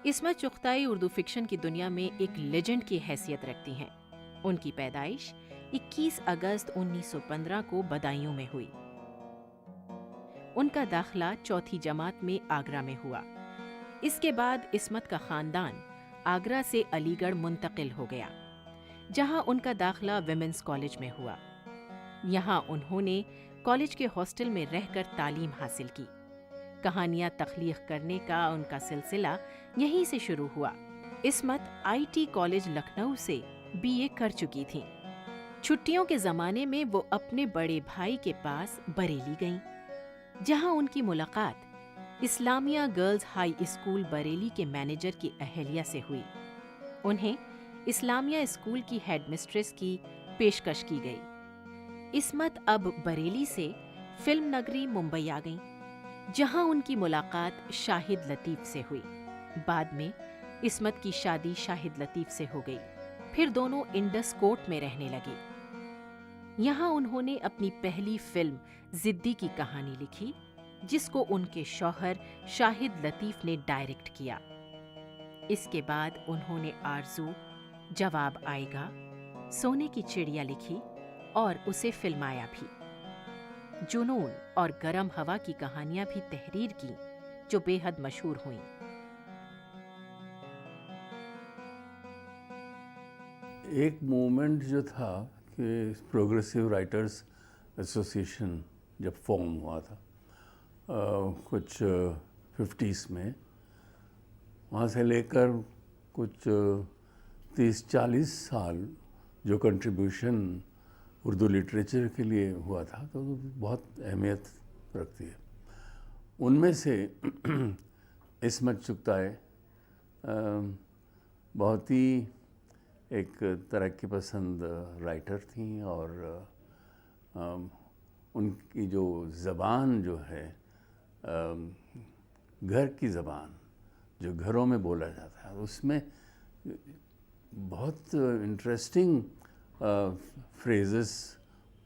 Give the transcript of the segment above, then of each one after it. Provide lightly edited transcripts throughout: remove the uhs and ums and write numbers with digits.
Ismat Chughtai Urdu fiction की दुनिया में एक लेजेंड की हैसियत रखती हैं। उनकी पैदाइश 21 अगस्त 1915 को बदायूं में हुई। उनका दाखिला चौथी जमात में आगरा में हुआ। इसके बाद इस्मत का खानदान आगरा से अलीगढ़ मुंतकिल हो गया, जहां उनका दाखिला विमेंस कॉलेज में हुआ। यहाँ उन्होंने कॉलेज के हॉस्टल में रहकर तालीम हासिल की। कहानियां तख्लीक करने का उनका सिलसिला यहीं से शुरू हुआ। इस्मत आईटी कॉलेज लखनऊ से बीए कर चुकी थीं। छुट्टियों के ज़माने में वो अपने बड़े भाई के पास बरेली गईं, जहां उनकी मुलाकात Islamia girls high school Bareilly के मैनेजर की अहलिया से हुई। उन्हें इस्लामिया स्कूल की हेडमिस्ट्रेस की पेशकश की गई। इस्मत अब बरेली से फिल्म नगरी मुंबई आ गईं, जहां उनकी मुलाकात शाहिद लतीफ़ से हुई। बाद में इस्मत की शादी शाहिद लतीफ़ से हो गई। फिर दोनों इंडस कोर्ट में रहने लगे। यहाँ उन्होंने अपनी पहली फिल्म जिद्दी की कहानी लिखी, जिसको उनके शौहर शाहिद लतीफ़ ने डायरेक्ट किया। इसके बाद उन्होंने आरज़ू, जवाब आएगा, सोने की चिड़िया लिखी और उसे फिल्माया भी। जुनून और गरम हवा की कहानियां भी तहरीर की, जो बेहद मशहूर हुईं। एक मूवमेंट जो था कि प्रोग्रेसिव राइटर्स एसोसिएशन जब फॉर्म हुआ था कुछ 50s में, वहाँ से लेकर कुछ 30-40 साल जो कंट्रीब्यूशन उर्दू लिटरेचर के लिए हुआ था, तो बहुत अहमियत रखती है। उनमें से इस्मत चुगताई बहुत ही एक तरक्की पसंद राइटर थी और उनकी जो ज़बान जो है, घर की ज़बान जो घरों में बोला जाता है, उसमें बहुत इंटरेस्टिंग फ्रेजेस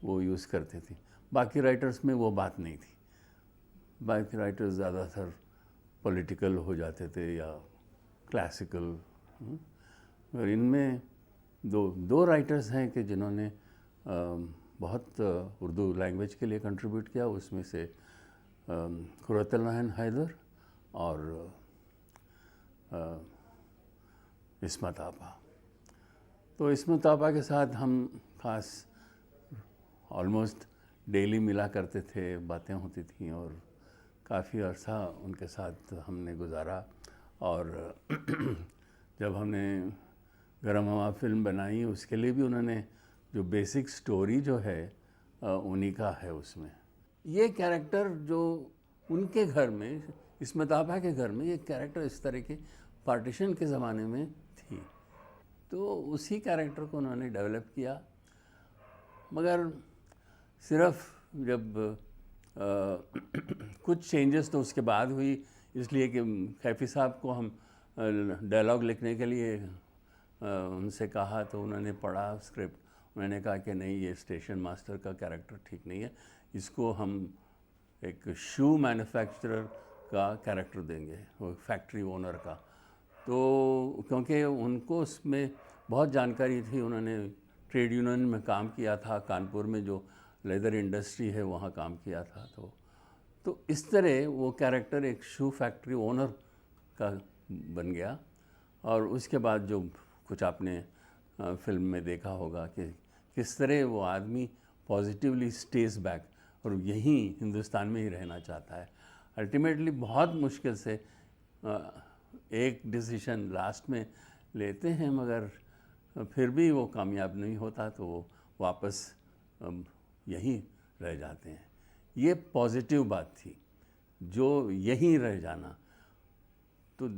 वो यूज़ करते थे। बाकी राइटर्स में वो बात नहीं थी। बाकी राइटर्स ज़्यादातर पॉलिटिकल हो जाते थे या क्लासिकल। और इनमें दो राइटर्स हैं कि जिन्होंने बहुत उर्दू लैंग्वेज के लिए कंट्रीब्यूट किया। उसमें से खुर्रतुल-ऐन हैदर और इस्मत आपा। तो इस्मत आपा के साथ हम खास ऑलमोस्ट डेली मिला करते थे, बातें होती थीं और काफ़ी अरसा उनके साथ हमने गुजारा। और जब हमने गरम हवा फिल्म बनाई, उसके लिए भी उन्होंने जो बेसिक स्टोरी जो है उन्हीं का है उसमें। ये कैरेक्टर जो उनके घर में, इस्मत आपा के घर में, ये कैरेक्टर इस तरह के पार्टीशन के ज़माने में थी, तो उसी कैरेक्टर को उन्होंने डेवलप किया। मगर सिर्फ जब कुछ चेंजेस तो उसके बाद हुई, इसलिए कि कैफ़ी साहब को हम डायलॉग लिखने के लिए उनसे कहा, तो उन्होंने पढ़ा स्क्रिप्ट। उन्होंने कहा कि नहीं, ये स्टेशन मास्टर का कैरेक्टर ठीक नहीं है, इसको हम एक शू मैन्युफैक्चरर का कैरेक्टर देंगे, वो फैक्ट्री ओनर का। तो क्योंकि उनको उसमें बहुत जानकारी थी, उन्होंने ट्रेड यूनियन में काम किया था, कानपुर में जो लेदर इंडस्ट्री है वहाँ काम किया था। तो इस तरह वो कैरेक्टर एक शू फैक्ट्री ओनर का बन गया। और उसके बाद जो कुछ आपने फिल्म में देखा होगा कि किस तरह वो आदमी पॉजिटिवली स्टेज बैक और यहीं हिंदुस्तान में ही रहना चाहता है। अल्टीमेटली बहुत मुश्किल से एक डिसीजन लास्ट में लेते हैं, मगर फिर भी वो कामयाब नहीं होता, तो वो वापस यहीं रह जाते हैं। ये पॉजिटिव बात थी, जो यहीं रह जाना। तो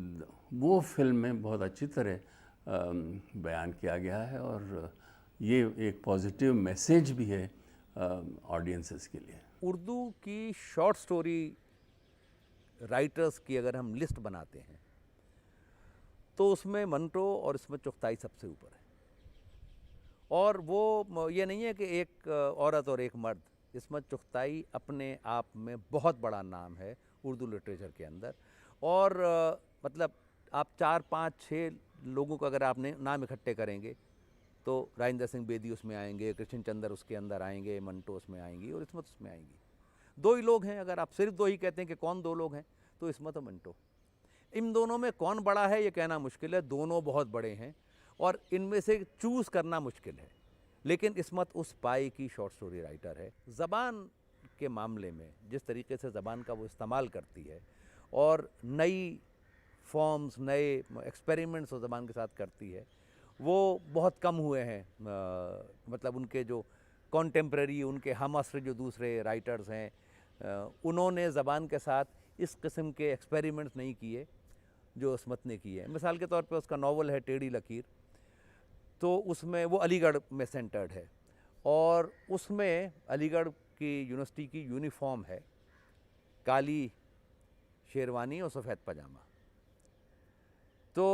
वो फिल्म में बहुत अच्छी तरह बयान किया गया है और ये एक पॉजिटिव मैसेज भी है ऑडियंसेस के लिए। उर्दू की शॉर्ट स्टोरी राइटर्स की अगर हम लिस्ट बनाते हैं, तो उसमें मंटो और इस्मत चुगताई सबसे ऊपर है। और वो ये नहीं है कि एक औरत और एक मर्द। इस्मत चुगताई अपने आप में बहुत बड़ा नाम है उर्दू लिटरेचर के अंदर। और मतलब आप 4, 5, 6 लोगों को अगर आपने नाम इकट्ठे करेंगे तो राजेंद्र सिंह बेदी उसमें आएंगे, कृष्ण चंद्र उसके अंदर आएंगे, मंटो उसमें आएंगी और इस्मत उसमें आएंगी। 2 ही लोग हैं, अगर आप सिर्फ 2 ही कहते हैं कि कौन 2 लोग हैं, तो इस्मत और मंटो। इन दोनों में कौन बड़ा है ये कहना मुश्किल है, दोनों बहुत बड़े हैं और इनमें से चूज़ करना मुश्किल है। लेकिन इस्मत उस पाई की शॉर्ट स्टोरी राइटर है। ज़बान के मामले में जिस तरीके से ज़बान का वो इस्तेमाल करती है और नई फॉर्म्स, नए एक्सपेरिमेंट्स वो ज़बान के साथ करती है, वो बहुत कम हुए हैं। मतलब उनके जो कॉन्टेम्प्रेरी, उनके हम असर जो दूसरे राइटर्स हैं, उन्होंने ज़बान के साथ इस किस्म के एक्सपेरिमेंट्स नहीं किए जो इस्मत ने किए। मिसाल के तौर पे उसका नावल है टेढ़ी लकीर, तो उसमें वो अलीगढ़ में सेंटर्ड है और उसमें अलीगढ़ की यूनिवर्सिटी की यूनिफॉर्म है, काली शेरवानी और सफ़ेद पजामा। तो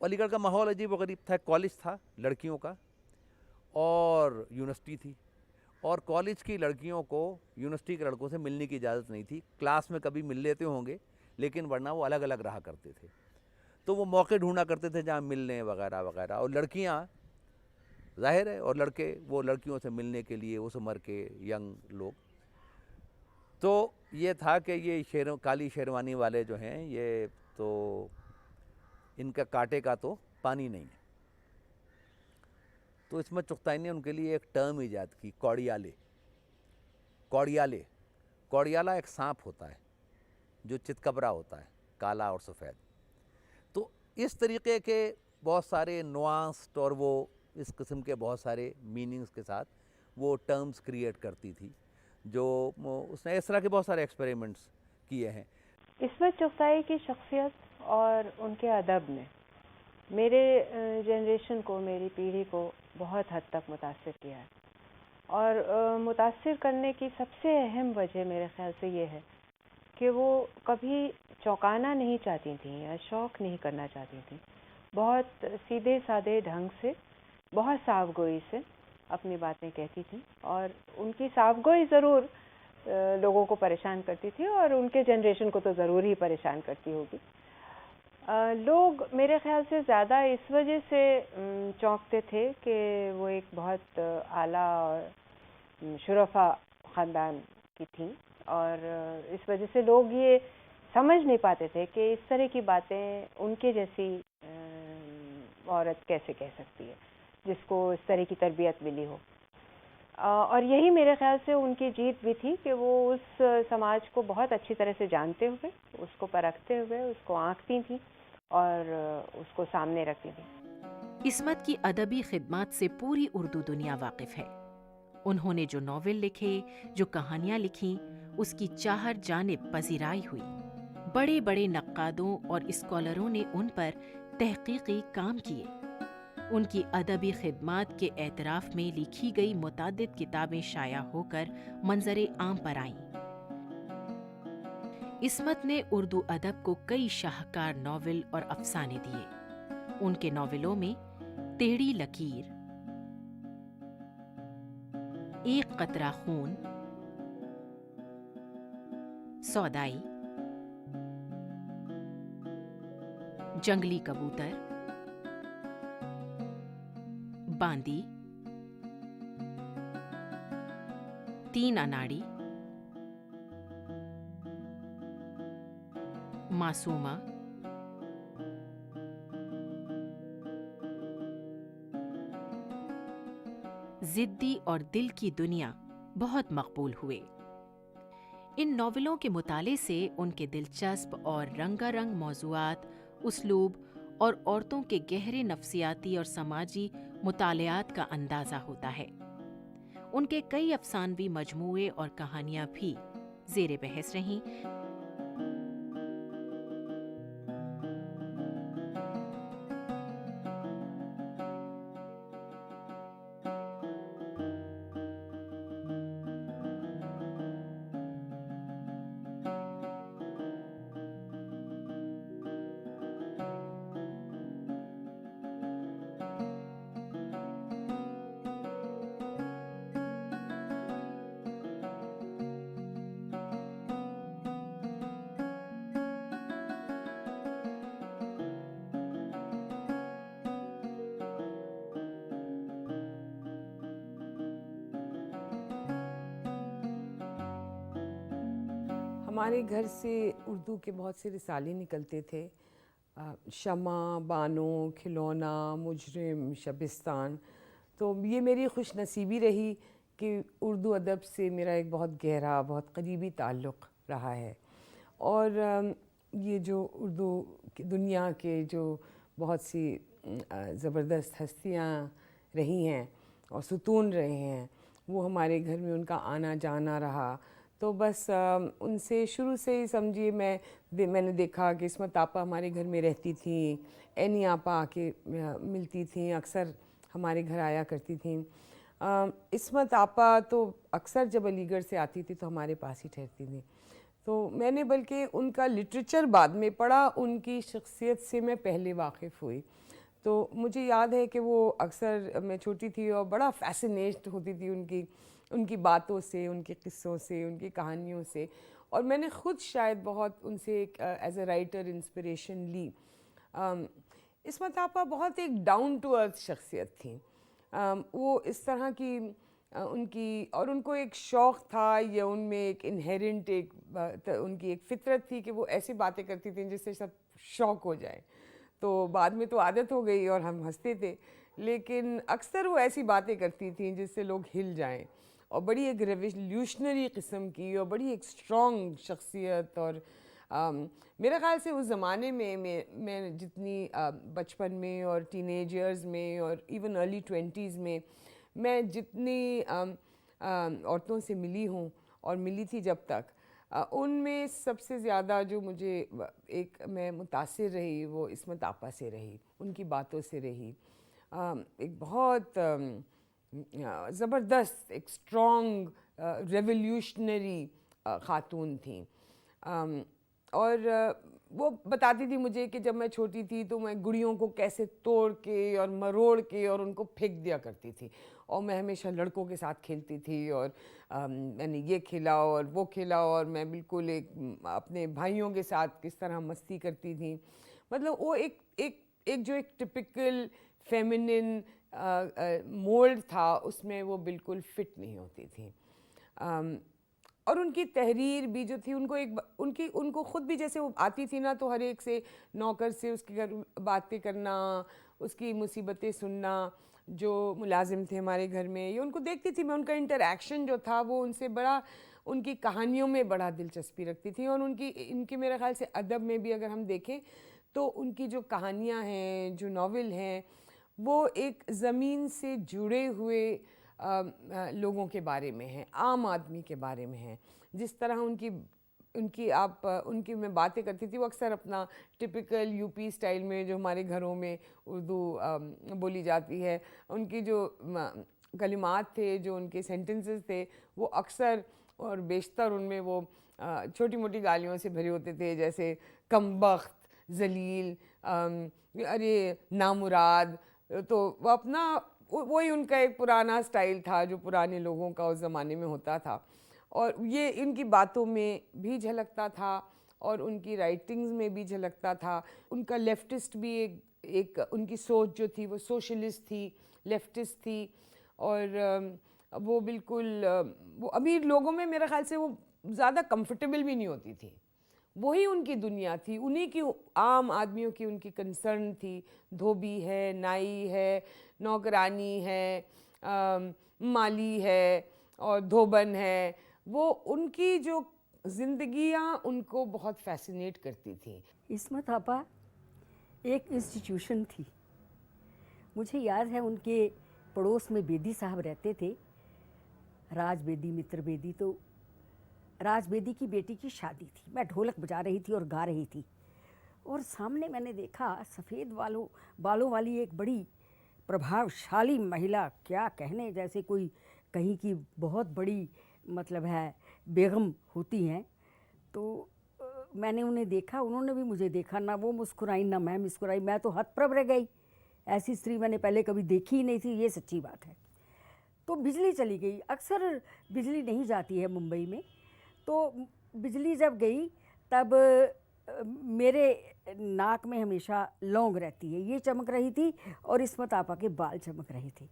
अलीगढ़ का माहौल अजीब व गरीब था। कॉलेज था लड़कियों का और यूनिवर्सिटी थी, और कॉलेज की लड़कियों को यूनिवर्सिटी के लड़कों से मिलने की इजाज़त नहीं थी। क्लास में कभी मिल लेते होंगे, लेकिन वरना वो अलग अलग रहा करते थे। तो वो मौके ढूंढा करते थे जहाँ मिलने वगैरह वगैरह, और लड़कियाँ जाहिर है, और लड़के वो लड़कियों से मिलने के लिए उस उम्र के यंग लोग। तो ये था कि ये काली शेरवानी वाले जो हैं, ये तो इनका कांटे का तो पानी नहीं है। तो इस्मत चुगताई ने उनके लिए एक टर्म ईजाद की, कौड़ियाले। कौड़ियाले, कौड़ियाला एक सांप होता है जो चितकबरा होता है, काला और सफ़ेद। तो इस तरीके के बहुत सारे नुआंस्ड और वो इस किस्म के बहुत सारे मीनिंग्स के साथ वो टर्म्स क्रिएट करती थी, जो उसने इस तरह के बहुत सारे एक्सपेरिमेंट्स किए हैं। इस्मत चुगताई की शख्सियत और उनके अदब ने मेरे जनरेशन को, मेरी पीढ़ी को बहुत हद तक मुतासिर किया है। और मुतासिर करने की सबसे अहम वजह मेरे ख़्याल से ये है कि वो कभी चौंकाना नहीं चाहती थी या शौक़ नहीं करना चाहती थी। बहुत सीधे साधे ढंग से, बहुत साफ़गोई से अपनी बातें कहती थी, और उनकी साफ़गोई ज़रूर लोगों को परेशान करती थी, और उनके जनरेशन को तो ज़रूर ही परेशान करती होगी। लोग मेरे ख़्याल से ज़्यादा इस वजह से चौंकते थे कि वो एक बहुत आला और शुरफ़ा ख़ानदान की थी, और इस वजह से लोग ये समझ नहीं पाते थे कि इस तरह की बातें उनके जैसी औरत कैसे कह सकती है, जिसको इस तरह की तरबियत मिली हो। और यही मेरे ख़्याल से उनकी जीत भी थी कि वो उस समाज को बहुत अच्छी तरह से जानते हुए, उसको परखते हुए, उसको आंकती थी और उसको सामने रखती थी। इस्मत की अदबी खिदमत से पूरी उर्दू दुनिया वाकिफ़ है। उन्होंने जो नावल लिखे, जो कहानियाँ लिखीं, उसकी चाहर जानिब पजीराई हुई। बड़े बड़े नक्कादों और स्कॉलरों ने उन पर तहकीकी काम किए। उनकी अदबी खिदमत के एतराफ़ में लिखी गई मुतादिद किताबें शाया होकर मंजरे आम पर आईं। इस्मत ने उर्दू अदब को कई शाहकार नावल और अफसाने दिए। उनके नावलों में टेढ़ी लकीर, एक कतरा खून, सौदाई, जंगली कबूतर, बांदी, तीन अनाड़ी, मासूमा, जिद्दी और दिल की दुनिया बहुत मकबूल हुए। इन नॉवेलों के मुताले से उनके दिलचस्प और रंगारंग मौज़ूआत, उसलूब और औरतों के गहरे नफ्सियाती और समाजी मुतालियात का अंदाज़ा होता है। उनके कई अफसानवी मजमूए और कहानियाँ भी ज़ेरे बहस रहीं। हमारे घर से उर्दू के बहुत से रिसाले निकलते थे। शमा, बानो, खिलौना, मुजरिम, शबिस्तान। तो ये मेरी खुशनसीबी रही कि उर्दू अदब से मेरा एक बहुत गहरा, बहुत करीबी ताल्लुक़ रहा है। और ये जो उर्दू की दुनिया के जो बहुत सी ज़बरदस्त हस्तियाँ रही हैं और सुतून रहे हैं, वो हमारे घर में उनका आना जाना रहा। तो बस उनसे शुरू से ही समझिए मैंने देखा कि इस्मत आपा हमारे घर में रहती थी, एनी आपा आके मिलती थी, अक्सर हमारे घर आया करती थी। इस्मत आपा तो अक्सर जब अलीगढ़ से आती थी तो हमारे पास ही ठहरती थी। तो मैंने बल्कि उनका लिटरेचर बाद में पढ़ा, उनकी शख्सियत से मैं पहले वाकिफ़ हुई। तो मुझे याद है कि वो अक्सर, मैं छोटी थी और बड़ा फैसिनेट होती थी उनकी बातों से, उनके क़िस्सों से, उनकी कहानियों से। और मैंने ख़ुद शायद बहुत उनसे एक एज अ राइटर इंस्पिरेशन ली। इस्मत आपा बहुत एक डाउन टू अर्थ शख्सियत थी। वो इस तरह की उनकी, और उनको एक शौक़ था या उनमें एक इनहेरेंट उनकी एक फ़ितरत थी कि वो ऐसी बातें करती थी जिससे सब शौक़ हो जाए। तो बाद में तो आदत हो गई और हम हंसते थे, लेकिन अक्सर वो ऐसी बातें करती थी जिससे लोग हिल जाएं। और बड़ी एक रेवोल्यूशनरी किस्म की और बड़ी एक स्ट्रॉन्ग शख्सियत। और मेरे ख़्याल से उस ज़माने में मैं जितनी बचपन में और टीनेज ईयर्स में और इवन अर्ली 20s में मैं जितनी औरतों से मिली हूँ और मिली थी जब तक, उनमें सबसे ज़्यादा जो मुझे मैं मुतासिर रही वो इस्मत आपा से रही, उनकी बातों से रही। एक बहुत ज़बरदस्त, एक स्ट्रॉन्ग रेवोल्यूशनरी ख़ातून थी। और वो बताती थी मुझे कि जब मैं छोटी थी तो मैं गुड़ियों को कैसे तोड़ के और मरोड़ के और उनको फेंक दिया करती थी, और मैं हमेशा लड़कों के साथ खेलती थी और मैंने ये खेला और वो खेला, और मैं बिल्कुल अपने भाइयों के साथ किस तरह मस्ती करती थी। मतलब वो एक जो एक टिपिकल फेमिनिन मोल्ड था, उसमें वो बिल्कुल फिट नहीं होती थी। और उनकी तहरीर भी जो थी, उनको ख़ुद भी जैसे वो आती थी ना, तो हर एक से, नौकर से उसके घर बातें करना, उसकी मुसीबतें सुनना, जो मुलाजिम थे हमारे घर में, ये उनको देखती थी मैं, उनका इंटरैक्शन जो था वो उनसे बड़ा, उनकी कहानियों में बड़ा दिलचस्पी रखती थी। और इनके मेरे ख़्याल से अदब में भी अगर हम देखें तो उनकी जो कहानियाँ हैं, जो नावल हैं, वो एक ज़मीन से जुड़े हुए लोगों के बारे में हैं, आम आदमी के बारे में हैं। जिस तरह उनकी मैं बातें करती थी, वो अक्सर अपना टिपिकल यूपी स्टाइल में, जो हमारे घरों में उर्दू बोली जाती है, उनकी जो कलिमात थे, जो उनके सेंटेंसेस थे, वो अक्सर और बेशतर उनमें वो छोटी मोटी गालियों से भरे होते थे, जैसे कमबख्त, जलील, अरे नामुराद। तो वही उनका एक पुराना स्टाइल था जो पुराने लोगों का उस ज़माने में होता था, और ये इनकी बातों में भी झलकता था और उनकी राइटिंग्स में भी झलकता था। उनका लेफ्टिस्ट भी एक उनकी सोच जो थी वो सोशलिस्ट थी, लेफ्टिस्ट थी। और वो बिल्कुल वो अमीर लोगों में मेरे ख़्याल से वो ज़्यादा कंफर्टेबल भी नहीं होती थी। वही उनकी दुनिया थी, उन्हीं की, आम आदमियों की उनकी कंसर्न थी। धोबी है, नाई है, नौकरानी है, माली है और धोबन है। वो उनकी जो ज़िंदगियाँ उनको बहुत फैसिनेट करती थी। इस्मत आपा एक इंस्टीट्यूशन थी। मुझे याद है उनके पड़ोस में बेदी साहब रहते थे, राज बेदी, मित्र बेदी। तो राज बेदी की बेटी की शादी थी, मैं ढोलक बजा रही थी और गा रही थी, और सामने मैंने देखा सफ़ेद बालों वाली एक बड़ी प्रभावशाली महिला, क्या कहने, जैसे कोई कहीं की बहुत बड़ी मतलब है बेगम होती हैं। तो मैंने उन्हें देखा, उन्होंने भी मुझे देखा, ना वो मुस्कुराई ना मैं मुस्कुराई। मैं तो हतप्रभ रह गई, ऐसी स्त्री मैंने पहले कभी देखी ही नहीं थी, ये सच्ची बात है। तो बिजली चली गई, अक्सर बिजली नहीं जाती है मुंबई में। तो बिजली जब गई तब मेरे नाक में हमेशा लौंग रहती है, ये चमक रही थी और इस्मत आपा के बाल चमक रहे थे।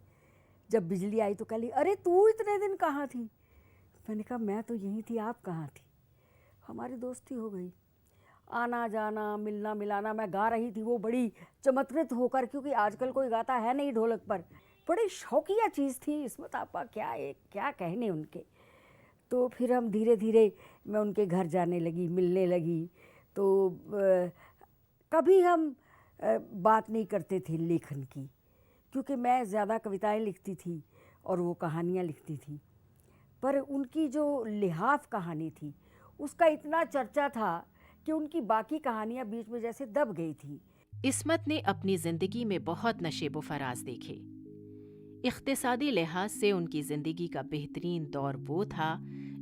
जब बिजली आई तो कह ली, अरे तू इतने दिन कहाँ थी? मैंने कहा मैं तो यहीं थी, आप कहाँ थी? हमारी दोस्ती हो गई, आना जाना, मिलना मिलाना। मैं गा रही थी, वो बड़ी चमत्कृत होकर, क्योंकि आजकल कोई गाता है नहीं ढोलक पर। बड़ी शौकिया चीज़ थी इस्मत आपा, क्या कहने उनके। तो फिर हम धीरे धीरे, मैं उनके घर जाने लगी, मिलने लगी। तो कभी हम बात नहीं करते थे लेखन की, क्योंकि मैं ज़्यादा कविताएं लिखती थी और वो कहानियाँ लिखती थी। पर उनकी जो लिहाफ कहानी थी उसका इतना चर्चा था कि उनकी बाकी कहानियाँ बीच में जैसे दब गई थी। इस्मत ने अपनी जिंदगी में बहुत नशेबो फराज देखे। इख्तिसादी लिहाज से उनकी जिंदगी का बेहतरीन दौर वो था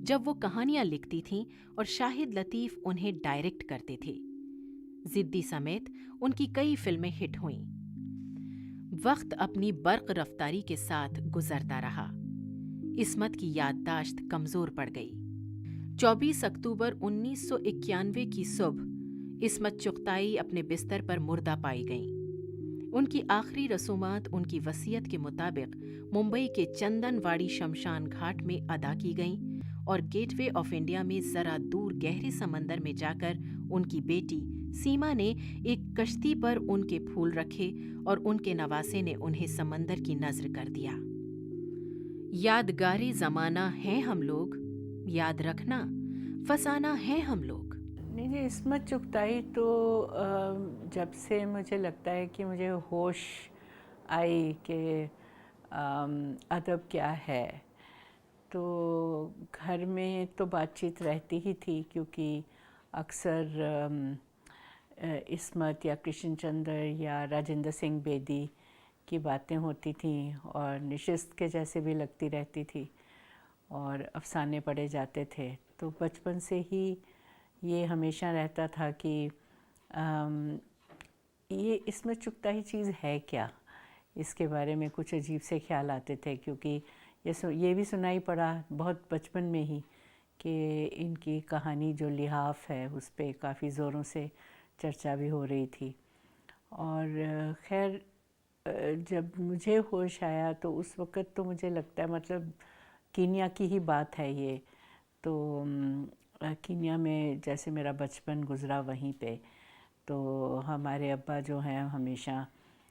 जब वो कहानियां लिखती थीं और शाहिद लतीफ़ उन्हें डायरेक्ट करते थे। जिद्दी समेत उनकी कई फिल्में हिट हुईं। वक्त अपनी बर्क रफ्तारी के साथ गुजरता रहा। इस्मत की याददाश्त कमज़ोर पड़ गई। 24 अक्टूबर 1991 की सुबह इस्मत चुगताई अपने बिस्तर पर मुर्दा पाई गईं। उनकी आखिरी रसूमात उनकी वसीयत के मुताबिक मुंबई के चंदनवाड़ी शमशान घाट में अदा की गईं और गेटवे ऑफ इंडिया में ज़रा दूर गहरे समंदर में जाकर उनकी बेटी सीमा ने एक कश्ती पर उनके फूल रखे और उनके नवासे ने उन्हें समंदर की नज़र कर दिया। यादगारी ज़माना है हम लोग, याद रखना फसाना है हम लोग। नहीं जी, इस्मत चुगताई तो जब से मुझे लगता है कि मुझे होश आई कि अदब क्या है, तो घर में तो बातचीत रहती ही थी, क्योंकि अक्सर इस्मत या कृष्ण चंद्र या राजेंद्र सिंह बेदी की बातें होती थीं और निशिस्त के जैसे भी लगती रहती थी और अफसाने पढ़े जाते थे। तो बचपन से ही ये हमेशा रहता था कि ये इस्मत चुगताई चीज़ है क्या, इसके बारे में कुछ अजीब से ख्याल आते थे, क्योंकि ये भी सुनाई पड़ा बहुत बचपन में ही कि इनकी कहानी जो लिहाफ है उस पर काफ़ी ज़ोरों से चर्चा भी हो रही थी। और खैर जब मुझे होश आया तो उस वक़्त तो मुझे लगता है, मतलब कीनिया की ही बात है ये। तो कीनिया में जैसे मेरा बचपन गुज़रा वहीं पे, तो हमारे अब्बा जो हैं हमेशा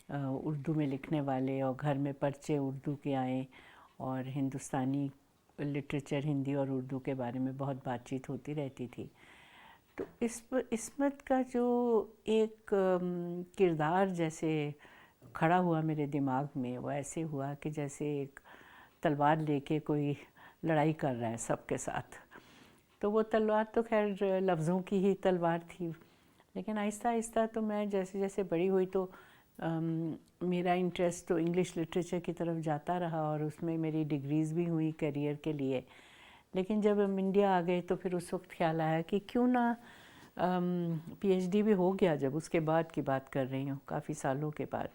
उर्दू में लिखने वाले, और घर में पर्चे उर्दू के आए और हिंदुस्तानी लिटरेचर, हिंदी और उर्दू के बारे में बहुत बातचीत होती रहती थी। तो इस्मत का जो एक किरदार जैसे खड़ा हुआ मेरे दिमाग में, वो ऐसे हुआ कि जैसे एक तलवार लेके कोई लड़ाई कर रहा है सबके साथ। तो वो तलवार तो खैर लफ्ज़ों की ही तलवार थी, लेकिन आहिस्ता आहिस्ता तो मैं जैसे जैसे बड़ी हुई तो मेरा इंटरेस्ट तो इंग्लिश लिटरेचर की तरफ जाता रहा और उसमें मेरी डिग्रीज़ भी हुई करियर के लिए। लेकिन जब हम इंडिया आ गए तो फिर उस वक्त ख्याल आया कि क्यों ना पीएचडी भी हो गया। जब उसके बाद की बात कर रही हूँ, काफ़ी सालों के बाद,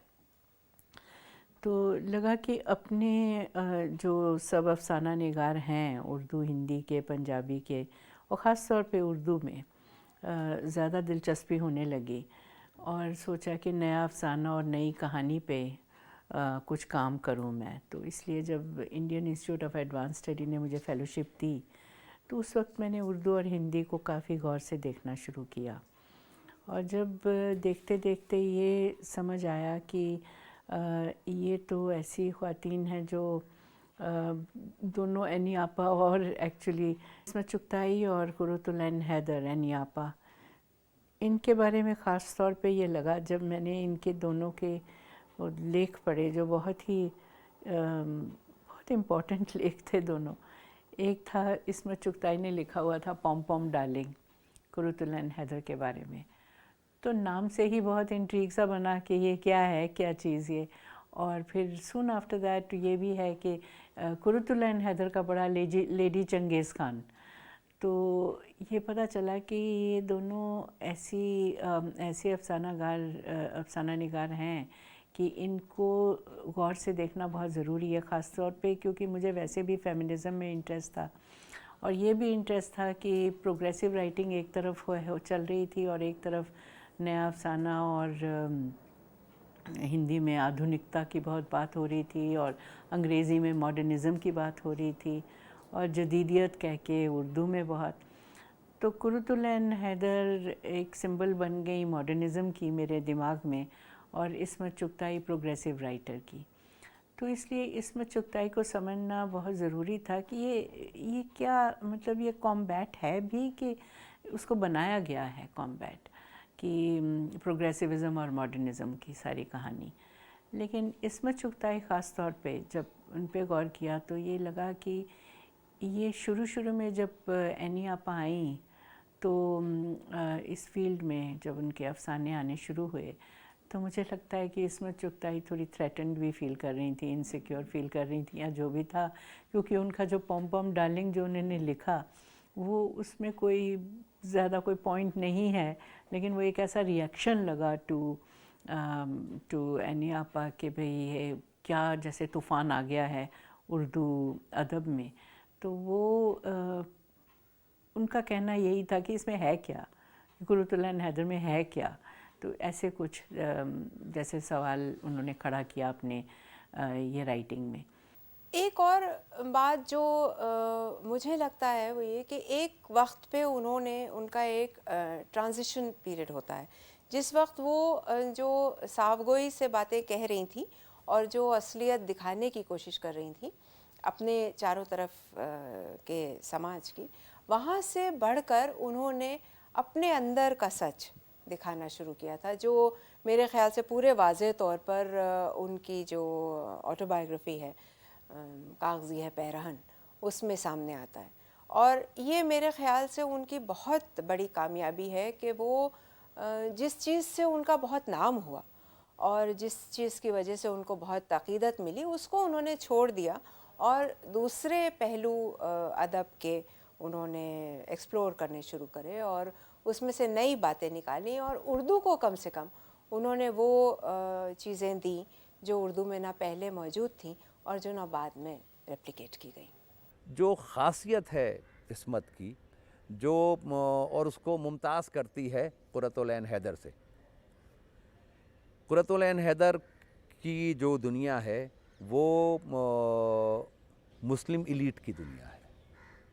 तो लगा कि अपने जो सब अफसाना निगार हैं उर्दू, हिंदी के, पंजाबी के, और ख़ास तौर पे उर्दू में ज़्यादा दिलचस्पी होने लगी और सोचा कि नया अफसाना और नई कहानी पे कुछ काम करूं मैं। तो इसलिए जब Indian institute of advance study ने मुझे फ़ेलोशिप दी, तो उस वक्त मैंने उर्दू और हिंदी को काफ़ी गौर से देखना शुरू किया। और जब देखते देखते ये समझ आया कि ये तो ऐसी ख़वातीन हैं जो दोनों एनी आपा और एक्चुअली इस्मत चुगताई और कुर्रतुल ऐन हैदर, एनी आपा, इनके बारे में ख़ास तौर पे ये लगा जब मैंने इनके दोनों के लेख पढ़े, जो बहुत इम्पोर्टेंट लेख थे दोनों। एक था इस्मत चुगताई ने लिखा हुआ था पॉम पॉम डार्लिंग, कुर्रतुल ऐन हैदर के बारे में। तो नाम से ही बहुत इंट्रीग सा बना कि ये क्या है, क्या चीज़ ये। और फिर सून आफ्टर दैट ये भी है कि कुर्रतुल ऐन हैदर का बड़ा लेडी चंगेज़ खान। तो ये पता चला कि ये दोनों ऐसे अफसाना निगार हैं कि इनको गौर से देखना बहुत ज़रूरी है, ख़ास तौर पे क्योंकि मुझे वैसे भी फेमिनिज़म में इंटरेस्ट था और ये भी इंटरेस्ट था कि प्रोग्रेसिव राइटिंग एक तरफ चल रही थी और एक तरफ नया अफसाना और हिंदी में आधुनिकता की बहुत बात हो रही थी और अंग्रेज़ी में मॉडर्निज़म की बात हो रही थी और जदीदियत कह के उर्दू में बहुत। तो कुरुतुलैन हैदर एक सिंबल बन गई मॉडर्निज़म की मेरे दिमाग में, और इस्मत चुगताई प्रोग्रेसिव राइटर की। तो इसलिए इस्मत चुगताई को समझना बहुत ज़रूरी था कि ये क्या मतलब ये कॉम्बैट है भी, कि उसको बनाया गया है कॉम्बैट कि प्रोग्रेसिविज़म और मॉडर्निज़म की सारी कहानी। लेकिन इस्मत चुगताई ख़ास तौर पे जब उन पे गौर किया तो ये लगा कि ये शुरू में जब एनी आपा आई तो इस फील्ड में जब उनके अफसाने आने शुरू हुए तो मुझे लगता है कि इस्मत चुगताई थोड़ी थ्रेटन्ड भी फील कर रही थी, इनसिक्योर फील कर रही थी, या जो भी था, क्योंकि उनका जो पॉम पॉम डार्लिंग जो उन्होंने लिखा वो उसमें कोई ज़्यादा कोई पॉइंट नहीं है, लेकिन वो एक ऐसा रिएक्शन लगा टू एनी आपा कि भाई ये क्या जैसे तूफ़ान आ गया है उर्दू अदब में। तो वो उनका कहना यही था कि इसमें है क्या, कुरुतुलैन हैदर में है क्या। तो ऐसे कुछ जैसे सवाल उन्होंने खड़ा किया अपने ये राइटिंग में। एक और बात जो मुझे लगता है वो ये कि एक वक्त पे उनका एक ट्रांजिशन पीरियड होता है, जिस वक्त वो जो साफगोई से बातें कह रही थी और जो असलियत दिखाने की कोशिश कर रही थी अपने चारों तरफ के समाज की, वहाँ से बढ़कर उन्होंने अपने अंदर का सच दिखाना शुरू किया था, जो मेरे ख़्याल से पूरे वाज़े तौर पर उनकी जो ऑटोबायोग्राफी है कागज़ी है पैरहन, उसमें सामने आता है। और ये मेरे ख़्याल से उनकी बहुत बड़ी कामयाबी है कि वो जिस चीज़ से उनका बहुत नाम हुआ और जिस चीज़ की वजह से उनको बहुत अक़ीदत मिली, उसको उन्होंने छोड़ दिया और दूसरे पहलू अदब के उन्होंने एक्सप्लोर करने शुरू करे और उसमें से नई बातें निकाली, और उर्दू को कम से कम उन्होंने वो चीज़ें दी जो उर्दू में ना पहले मौजूद थी और जो ना बाद में रेप्लिकेट की गई। जो ख़ासियत है इस्मत की जो और उसको मुमताज़ करती है कुरतुलैन हैदर से, कुरतुलैन हैदर की जो दुनिया है वो मुस्लिम इलीट की दुनिया है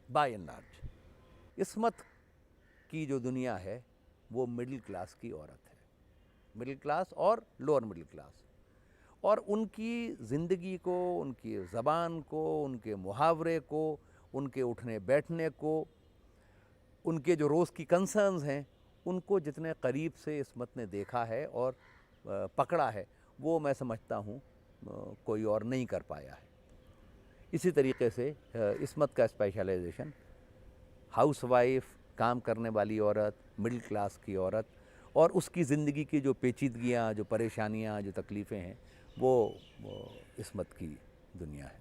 बाय एंड लार्ज। इस्मत की जो दुनिया है वो मिडिल क्लास की औरत है, मिडिल क्लास और लोअर मिडिल क्लास, और उनकी ज़िंदगी को, उनकी ज़बान को, उनके मुहावरे को, उनके उठने बैठने को, उनके जो रोज़ की कंसर्न्स हैं, उनको जितने करीब से इस्मत ने देखा है और पकड़ा है, वो मैं समझता हूँ कोई और नहीं कर पाया है। इसी तरीके से इस्मत का स्पेशलाइजेशन हाउसवाइफ, काम करने वाली औरत, मिडिल क्लास की औरत, और उसकी ज़िंदगी की जो पेचीदगियाँ, जो परेशानियाँ, जो तकलीफ़ें हैं, वो इस्मत की दुनिया है।